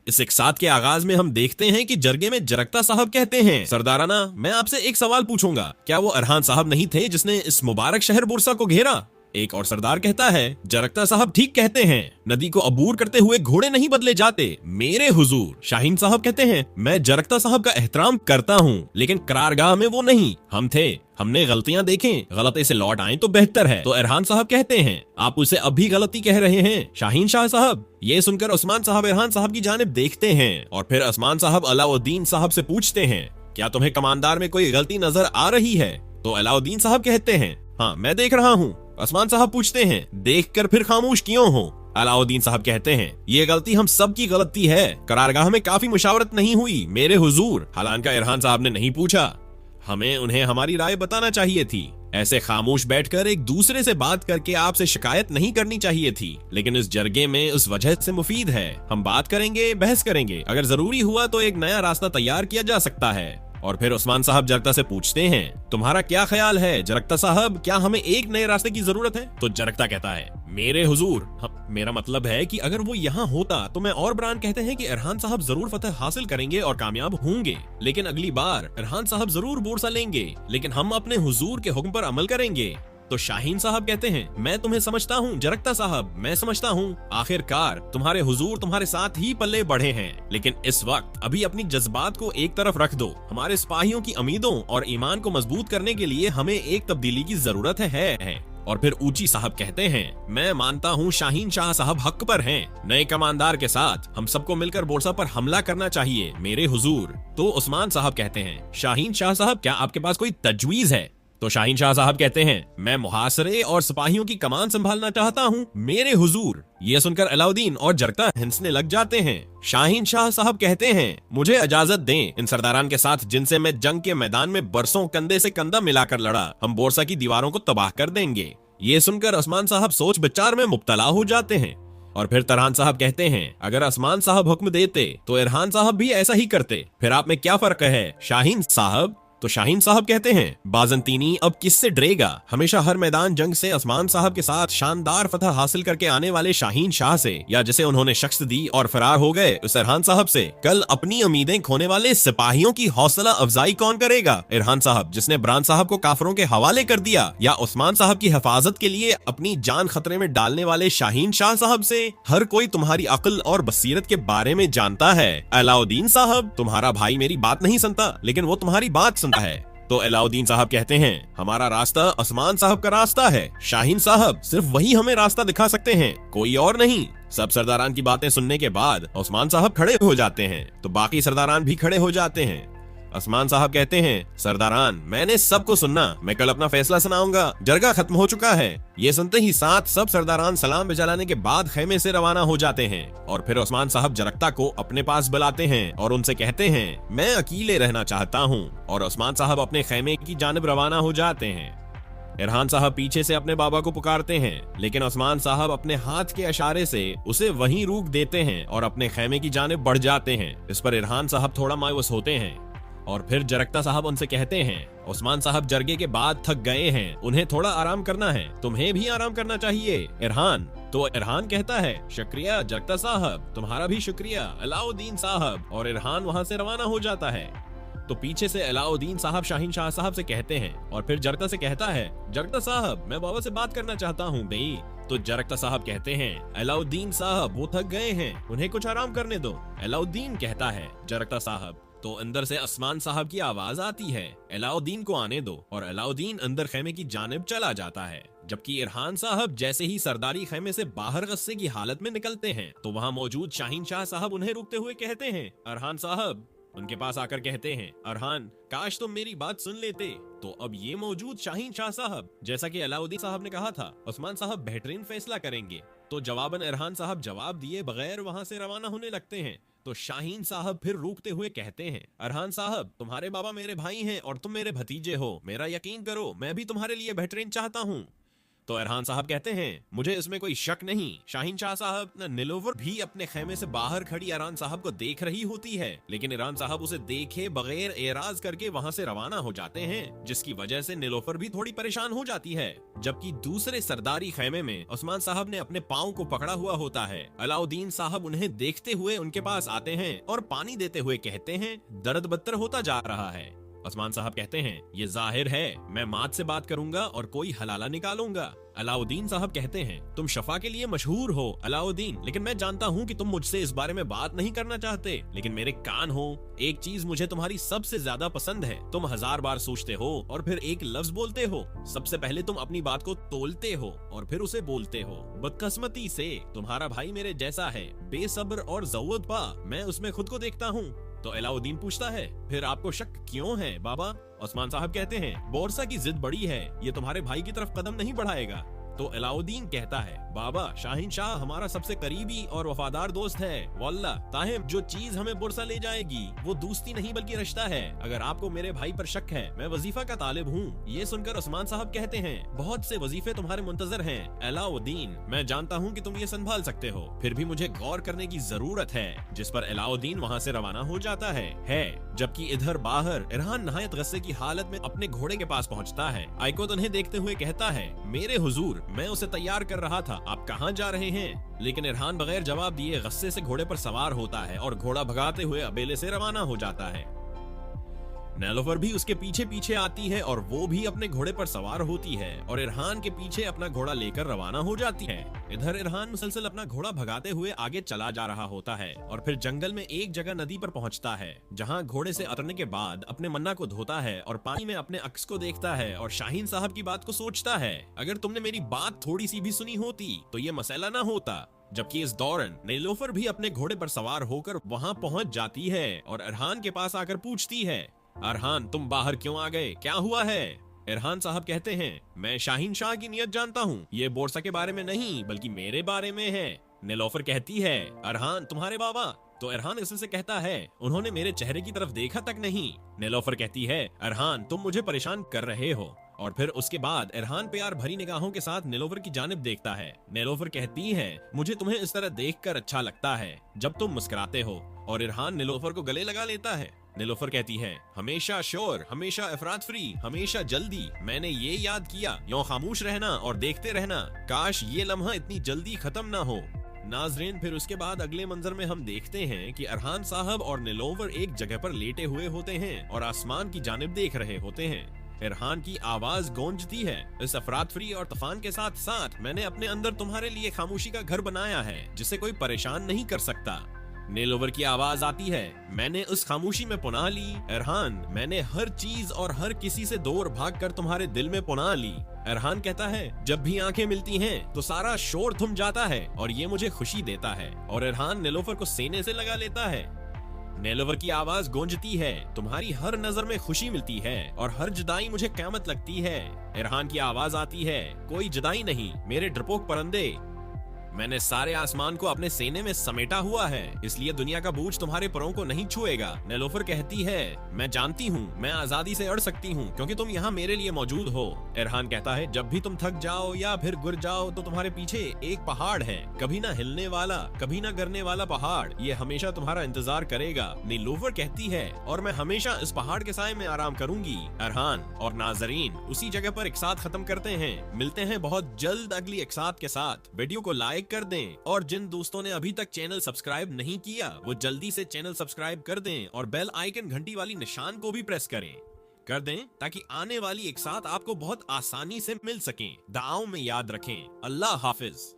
इस एक साथ के आगाज में हम देखते हैं कि जरगे में जरकता साहब कहते हैं, सरदाराना मैं आपसे एक सवाल पूछूंगा, क्या वो अरहान साहब नहीं थे जिसने इस मुबारक शहर बुरसा को घेरा? एक और सरदार कहता है, जरकता साहब ठीक कहते हैं, नदी को अबूर करते हुए घोड़े नहीं बदले जाते मेरे हुजूर। शाहीन साहब कहते हैं, मैं जरकता साहब का एहतराम करता हूँ, लेकिन करारगाह में वो नहीं, हम थे, हमने गलतियां देखें, गलती से लौट आए तो बेहतर है। तो अरहान साहब कहते हैं, आप उसे अभी गलती कह रहे हैं शाहीन शाह साहब। ये सुनकर उस्मान साहब अरहान साहब की जानिब देखते हैं और फिर उस्मान साहब अलाउद्दीन साहब से पूछते हैं, क्या तुम्हें कमांडार में कोई गलती नजर आ रही है? तो अलाउद्दीन साहब कहते हैं, हाँ मैं देख रहा हूँ। उस्मान साहब पूछते हैं, देखकर फिर खामोश क्यों हो? अलाउद्दीन साहब कहते हैं, ये गलती हम सब की गलती है, करारगाह में काफी मुशावरत नहीं हुई मेरे हुजूर। हालांकि अरहान साहब ने नहीं पूछा, हमें उन्हें हमारी राय बताना चाहिए थी। ऐसे खामोश बैठकर एक दूसरे से बात करके आपसे शिकायत नहीं करनी चाहिए थी, लेकिन इस जरगे में उस वजह से मुफीद है, हम बात करेंगे, बहस करेंगे, अगर जरूरी हुआ तो एक नया रास्ता तैयार किया जा सकता है। और फिर उस्मान साहब जरकता से पूछते हैं, तुम्हारा क्या ख्याल है जरकता साहब, क्या हमें एक नए रास्ते की जरूरत है? तो जरकता कहता है, मेरे हुजूर, मेरा मतलब है कि अगर वो यहाँ होता तो मैं और बरान कहते हैं कि अरहान साहब जरूर फतह हासिल करेंगे और कामयाब होंगे, लेकिन अगली बार अरहान साहब जरूर बोरसा लेंगे, लेकिन हम अपने हुजूर के हुक्म पर अमल करेंगे। तो शाहीन साहब कहते हैं, मैं तुम्हें समझता हूँ जरकता साहब, मैं समझता हूँ, आखिरकार तुम्हारे हुजूर तुम्हारे साथ ही पल्ले बढ़े हैं, लेकिन इस वक्त अभी अपनी जज्बात को एक तरफ रख दो। हमारे सिपाहियों की उम्मीदों और ईमान को मजबूत करने के लिए हमें एक तब्दीली की जरूरत है। और फिर ऊंची साहब कहते हैं, मैं मानता हूँ शाहीन शाह साहब हक पर हैं, नए कमांडार के साथ हम सबको मिलकर बोरसा पर हमला करना चाहिए मेरे हुजूर। तो उस्मान साहब कहते हैं, शाहीन शाह साहब क्या आपके पास कोई तजवीज है? तो शाहीन शाह साहब कहते हैं, मैं मुहासरे और सिपाहियों की कमान संभालना चाहता हूँ मेरे हुजूर। ये सुनकर अलाउद्दीन और जरकता हंसने लग जाते हैं। शाहीन शाह साहब कहते हैं, मुझे इजाजत दें, इन सरदारान के साथ जिनसे मैं जंग के मैदान में बरसों कंधे से कंधा मिलाकर लड़ा, हम बोरसा की दीवारों को तबाह कर देंगे। ये सुनकर उस्मान साहब सोच विचार में मुब्तला हो जाते हैं। और फिर तरहान साहब कहते हैं, अगर उस्मान साहब हुक्म देते तो इरहान साहब भी ऐसा ही करते, फिर आप में क्या फर्क है शाहीन साहब? तो शाहीन साहब कहते हैं, बाजंतीनी अब किससे डरेगा? हमेशा हर मैदान जंग से उस्मान साहब के साथ शानदार फतह हासिल करके आने वाले शाहीन शाह से, या जिसे उन्होंने शख्स दी और फरार हो गए उस इरहान साहब से, कल अपनी उम्मीदें खोने वाले सिपाहियों की हौसला अफजाई कौन करेगा? इरहान साहब जिसने बरान साहब को काफरों के हवाले कर दिया, या उस्मान साहब की हिफाजत के लिए अपनी जान खतरे में डालने वाले शाहीन शाह साहब से? हर कोई तुम्हारी अक्ल और बसीरत के बारे में जानता है अलाउद्दीन साहब, तुम्हारा भाई मेरी बात नहीं सुनता, लेकिन वो तुम्हारी बात सुनता है। तो अलाउद्दीन साहब कहते हैं, हमारा रास्ता उस्मान साहब का रास्ता है शाहीन साहब, सिर्फ वही हमें रास्ता दिखा सकते हैं, कोई और नहीं। सब सरदारान की बातें सुनने के बाद उस्मान साहब खड़े हो जाते हैं, तो बाकी सरदारान भी खड़े हो जाते हैं। उस्मान साहब कहते हैं, सरदारान मैंने सबको सुनना, मैं कल अपना फैसला सुनाऊंगा, जरगा खत्म हो चुका है। ये सुनते ही साथ सब सरदारान सलाम बजाने के बाद खेमे से रवाना हो जाते हैं। और फिर उस्मान साहब जरकता को अपने पास बुलाते हैं और उनसे कहते हैं, मैं अकेले रहना चाहता हूँ। और उस्मान साहब अपने खेमे की जानिब रवाना हो जाते हैं। इरहान साहब पीछे से अपने बाबा को पुकारते हैं, लेकिन उस्मान साहब अपने हाथ के इशारे से उसे वहीं रोक देते हैं और अपने खेमे की जानिब बढ़ जाते हैं। इस पर इरहान साहब थोड़ा मायूस होते हैं। और फिर जरकता साहब उनसे कहते हैं, उस्मान साहब जरगे के बाद थक गए हैं, उन्हें थोड़ा आराम करना है, तुम्हें भी आराम करना चाहिए इरहान। तो इरहान कहता है, शुक्रिया जरकता साहब, तुम्हारा भी शुक्रिया अलाउद्दीन साहब। और इरहान वहां से रवाना हो जाता है। तो पीछे से अलाउद्दीन साहब शाहीन शाह साहब से कहते हैं, और फिर जरकता से कहता है, जरकता साहब मैं बाबा से बात करना चाहता हूँ बई। तो जरकता साहब कहते हैं, अलाउद्दीन साहब वो थक गए हैं, उन्हें कुछ आराम करने दो। अलाउद्दीन कहता है, जरकता साहब। तो अंदर से उस्मान साहब की आवाज आती है, अलाउद्दीन को आने दो। और अलाउद्दीन अंदर खेमे की जानिब चला जाता है, जबकि इरहान साहब जैसे ही सरदारी खेमे से बाहर गस्से की हालत में निकलते हैं, तो वहाँ मौजूद शाहीन शाह साहब उन्हें रुकते हुए कहते हैं, अरहान साहब। उनके पास आकर कहते हैं, अरहान काश तुम मेरी बात सुन लेते। तो अब ये मौजूद शाहीन शाह साहब, जैसा कि अलाउद्दीन साहब ने कहा था, उस्मान साहब बेहतरीन फैसला करेंगे। तो जवाबन इरहान साहब जवाब दिए बगैर वहाँ से रवाना होने लगते हैं। तो शाहीन साहब फिर रोकते हुए कहते हैं, अरहान साहब तुम्हारे बाबा मेरे भाई हैं और तुम मेरे भतीजे हो, मेरा यकीन करो मैं भी तुम्हारे लिए बेहतरीन चाहता हूँ। तो इरहान साहब कहते हैं, मुझे इसमें कोई शक नहीं। शाहीन शाह साहब, नीलोफर भी अपने खेमे से बाहर खड़ी इरहान साहब को देख रही होती है, लेकिन इरहान साहब उसे देखे बगैर एराज करके वहाँ से रवाना हो जाते हैं, जिसकी वजह से नीलोफर भी थोड़ी परेशान हो जाती है। जबकि दूसरे सरदारी खेमे में उस्मान साहब ने अपने पाँव को पकड़ा हुआ होता है। अलाउद्दीन साहब उन्हें देखते हुए उनके पास आते हैं और पानी देते हुए कहते हैं, दर्द बदतर होता जा रहा है। उस्मान साहब कहते हैं, ये जाहिर है मैं मात से बात करूंगा और कोई हलाला निकालूंगा। अलाउद्दीन साहब कहते हैं, तुम शफा के लिए मशहूर हो अलाउद्दीन, लेकिन मैं जानता हूँ कि तुम मुझसे इस बारे में बात नहीं करना चाहते, लेकिन मेरे कान हो, एक चीज मुझे तुम्हारी सबसे ज्यादा पसंद है, तुम 1000 बार सोचते हो और फिर एक लफ्ज बोलते हो। सबसे पहले तुम अपनी बात को तोलते हो और फिर उसे बोलते हो। बदकिस्मती से तुम्हारा भाई मेरे जैसा है, बेसब्र और ज़व्वत पा, मैं उसमें खुद को देखता हूँ। तो अलाउद्दीन पूछता है, फिर आपको शक क्यों है बाबा? उस्मान साहब कहते हैं, बोरसा की जिद बड़ी है, ये तुम्हारे भाई की तरफ कदम नहीं बढ़ाएगा। तो अलाउद्दीन कहता है, बाबा शाहीन शाह हमारा सबसे करीबी और वफादार दोस्त है, वल्लाह ताहिम जो चीज हमें बुरसा ले जाएगी वो दोस्ती नहीं बल्कि रिश्ता है। अगर आपको मेरे भाई पर शक है, मैं वजीफा का तालिब हूँ। ये सुनकर उस्मान साहब कहते हैं, बहुत से वजीफे तुम्हारे मुंतजर हैं अलाउद्दीन, मैं जानता हूँ कि तुम ये संभाल सकते हो, फिर भी मुझे गौर करने की जरूरत है। जिस पर अलाउद्दीन वहाँ से रवाना हो जाता है। जबकि इधर बाहर इरहान नहायत गुस्से की हालत में अपने घोड़े के पास पहुँचता है। आइकोत उन्हें देखते हुए कहता है, मेरे हुजूर मैं उसे तैयार कर रहा था, आप कहाँ जा रहे हैं? लेकिन इरहान बगैर जवाब दिए गुस्से से घोड़े पर सवार होता है और घोड़ा भगाते हुए अबेले से रवाना हो जाता है। नीलोफर भी उसके पीछे पीछे आती है और वो भी अपने घोड़े पर सवार होती है और इरहान के पीछे अपना घोड़ा लेकर रवाना हो जाती है। इधर इरहान मुसलसल अपना घोड़ा भगाते हुए आगे चला जा रहा होता है और फिर जंगल में एक जगह नदी पर पहुंचता है, जहां घोड़े से उतरने के बाद अपने मन्ना को धोता है और पानी में अपने अक्स को देखता है और शाहीन साहब की बात को सोचता है, अगर तुमने मेरी बात थोड़ी सी भी सुनी होती तो ये मसला ना होता। जबकि इस दौरान नीलोफर भी अपने घोड़े पर सवार होकर वहां पहुंच जाती है और इरहान के पास आकर पूछती है, अरहान तुम बाहर क्यों आ गए, क्या हुआ है? इरहान साहब कहते हैं, मैं शाहीन शाह की नियत जानता हूँ, ये बोरसा के बारे में नहीं बल्कि मेरे बारे में है। नीलोफर कहती है, अरहान तुम्हारे बाबा? तो इरहान इससे कहता है, उन्होंने मेरे चेहरे की तरफ देखा तक नहीं। नीलोफर कहती है, अरहान तुम मुझे परेशान कर रहे हो। और फिर उसके बाद इरहान प्यार भरी निगाहों के साथ नीलोफर की जानिब देखता है। नीलोफर कहती है, मुझे तुम्हें इस तरह देखकर अच्छा लगता है जब तुम मुस्कुराते हो। और इरहान नीलोफर को गले लगा लेता है। नीलोफर कहती है, हमेशा शोर, हमेशा अफरात फ्री, हमेशा जल्दी, मैंने ये याद किया यूं खामोश रहना और देखते रहना, काश ये लम्हा इतनी जल्दी खत्म ना हो। नाजरीन, फिर उसके बाद अगले मंजर में हम देखते हैं कि इरहान साहब और नीलोफर एक जगह पर लेटे हुए होते हैं और आसमान की जानिब देख रहे होते हैं। इरहान की आवाज गूंजती है, इस अफरात फ्री और तूफान के साथ साथ मैंने अपने अंदर तुम्हारे लिए खामोशी का घर बनाया है जिसे कोई परेशान नहीं कर सकता। नीलोफर की आवाज आती है, मैंने उस खामोशी में पुनाह ली इरहान, मैंने हर चीज और हर किसी से दूर भागकर तुम्हारे दिल में पुनाह ली। इरहान कहता है, जब भी आंखें मिलती हैं तो सारा शोर थम जाता है और ये मुझे खुशी देता है। और इरहान नीलोफर को सीने से लगा लेता है। नीलोफर की आवाज गूंजती है, तुम्हारी हर नजर में खुशी मिलती है और हर जुदाई मुझे क़यामत लगती है। इरहान की आवाज आती है, कोई जुदाई नहीं मेरे डरपोक परंदे, मैंने सारे आसमान को अपने सीने में समेटा हुआ है, इसलिए दुनिया का बोझ तुम्हारे परों को नहीं छुएगा। नीलोफर कहती है, मैं जानती हूँ मैं आजादी से अड़ सकती हूँ क्योंकि तुम यहाँ मेरे लिए मौजूद हो। इरहान कहता है, जब भी तुम थक जाओ या फिर गिर जाओ तो तुम्हारे पीछे एक पहाड़ है, कभी ना हिलने वाला, कभी ना गिरने वाला पहाड़, ये हमेशा तुम्हारा इंतजार करेगा। नीलोफर कहती है, और मैं हमेशा इस पहाड़ के साए में आराम करूंगी। इरहान और नाजरीन उसी जगह पर एक साथ खत्म करते हैं। मिलते हैं बहुत जल्द अगली एक साथ के साथ। वीडियो को लाइक कर दें और जिन दोस्तों ने अभी तक चैनल सब्सक्राइब नहीं किया वो जल्दी से चैनल सब्सक्राइब कर दें और बेल आइकन घंटी वाली निशान को भी प्रेस कर दें ताकि आने वाली एक साथ आपको बहुत आसानी से मिल सकें। दुआओं में याद रखें। अल्लाह हाफिज।